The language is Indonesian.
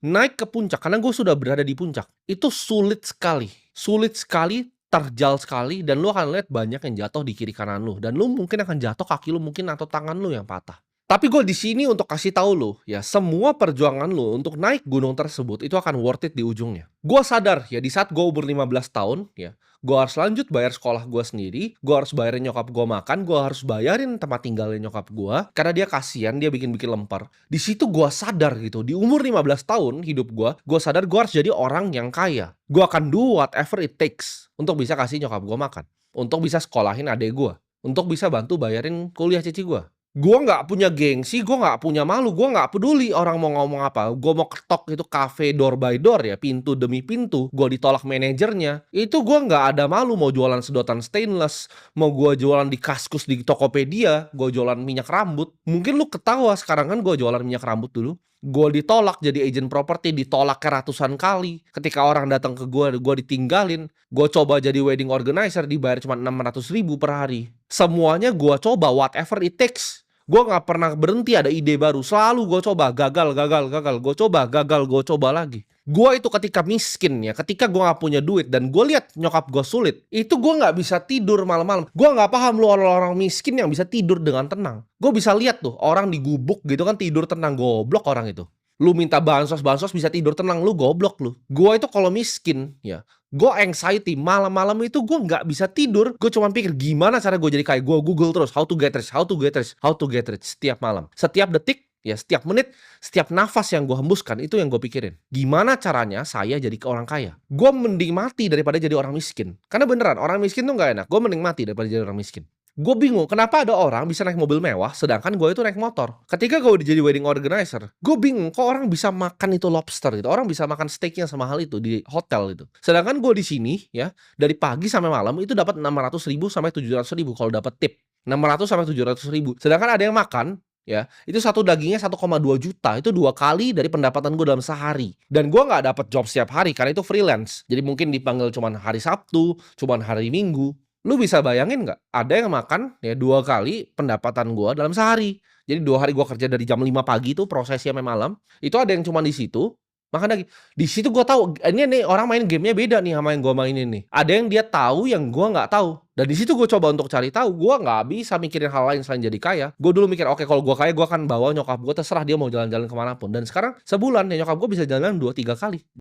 naik ke puncak karena gue sudah berada di puncak, itu sulit sekali, terjal sekali, dan lu akan lihat banyak yang jatuh di kiri kanan lu, dan lu mungkin akan jatuh, kaki lu mungkin atau tangan lu yang patah. Tapi gue di sini untuk kasih tahu lu, ya semua perjuangan lu untuk naik gunung tersebut itu akan worth it di ujungnya. Gue sadar ya di saat gue umur 15 tahun ya, gue harus lanjut bayar sekolah gue sendiri, gue harus bayarin nyokap gue makan, gue harus bayarin tempat tinggalnya nyokap gue, karena dia kasihan, dia bikin-bikin lempar. Di situ gue sadar gitu, di umur 15 tahun hidup gue sadar gue harus jadi orang yang kaya. Gue akan do whatever it takes untuk bisa kasih nyokap gue makan, untuk bisa sekolahin adek gue, untuk bisa bantu bayarin kuliah cici gue. Gue nggak punya gengsi, gue nggak punya malu, gue nggak peduli orang mau ngomong apa. Gue mau ketok itu kafe door by door ya, pintu demi pintu. Gue ditolak manajernya. Itu gue nggak ada malu mau jualan sedotan stainless, mau gue jualan di Kaskus di Tokopedia, gue jualan minyak rambut. Mungkin lu ketawa sekarang kan gue jualan minyak rambut dulu. Gue ditolak jadi agent properti, ditolak ke ratusan kali. Ketika orang datang ke gue ditinggalin. Gue coba jadi wedding organizer, dibayar cuma 600.000 per hari. Semuanya gue coba, whatever it takes. Gue gak pernah berhenti ada ide baru. Selalu gue coba, gagal. Gue coba, gagal, gue coba lagi. Gue itu ketika miskin ya, ketika gue gak punya duit dan gue lihat nyokap gue sulit, itu gue gak bisa tidur malam-malam. Gue gak paham lu orang-orang miskin yang bisa tidur dengan tenang. Gue bisa lihat tuh orang di gubuk gitu kan tidur tenang, goblok orang itu. Lu minta bansos bisa tidur tenang, lu goblok lu. Gue itu kalau miskin ya, gue anxiety, malam-malam itu gue nggak bisa tidur. Gue cuma pikir gimana cara gue jadi kaya. Gue Google terus how to get rich setiap malam, setiap detik ya, setiap menit, setiap nafas yang gue hembuskan itu yang gue pikirin. Gimana caranya saya jadi orang kaya? Gue mending mati daripada jadi orang miskin. Karena beneran orang miskin tuh nggak enak. Gue mending mati daripada jadi orang miskin. Gue bingung kenapa ada orang bisa naik mobil mewah sedangkan gue itu naik motor. Ketika gue udah jadi wedding organizer, gue bingung kok orang bisa makan itu lobster gitu. Orang bisa makan steaknya sama hal itu di hotel itu. Sedangkan gue di sini ya, dari pagi sampai malam itu dapat 600.000 sampai 700.000 kalau dapat tip. 600 sampai 700.000. Sedangkan ada yang makan ya, itu satu dagingnya 1,2 juta. Itu 2 kali dari pendapatan gue dalam sehari. Dan gue nggak dapat job setiap hari karena itu freelance. Jadi mungkin dipanggil cuman hari Sabtu, cuman hari Minggu. Lu bisa bayangin nggak? Ada yang makan ya 2 kali pendapatan gue dalam sehari. Jadi 2 hari gue kerja dari jam 5 pagi tuh prosesnya sampai malam. Itu ada yang cuma di situ. Makan lagi. Di situ gue tahu ini nih orang main gamenya beda nih sama yang gue mainin nih. Ada yang dia tahu yang gue nggak tahu. Dan di situ gue coba untuk cari tahu. Gue nggak bisa mikirin hal lain selain jadi kaya. Gue dulu mikir oke, kalau gue kaya gue akan bawa nyokap gue terserah dia mau jalan-jalan kemanapun. Dan sekarang sebulan ya nyokap gue bisa jalan 2-3 kali.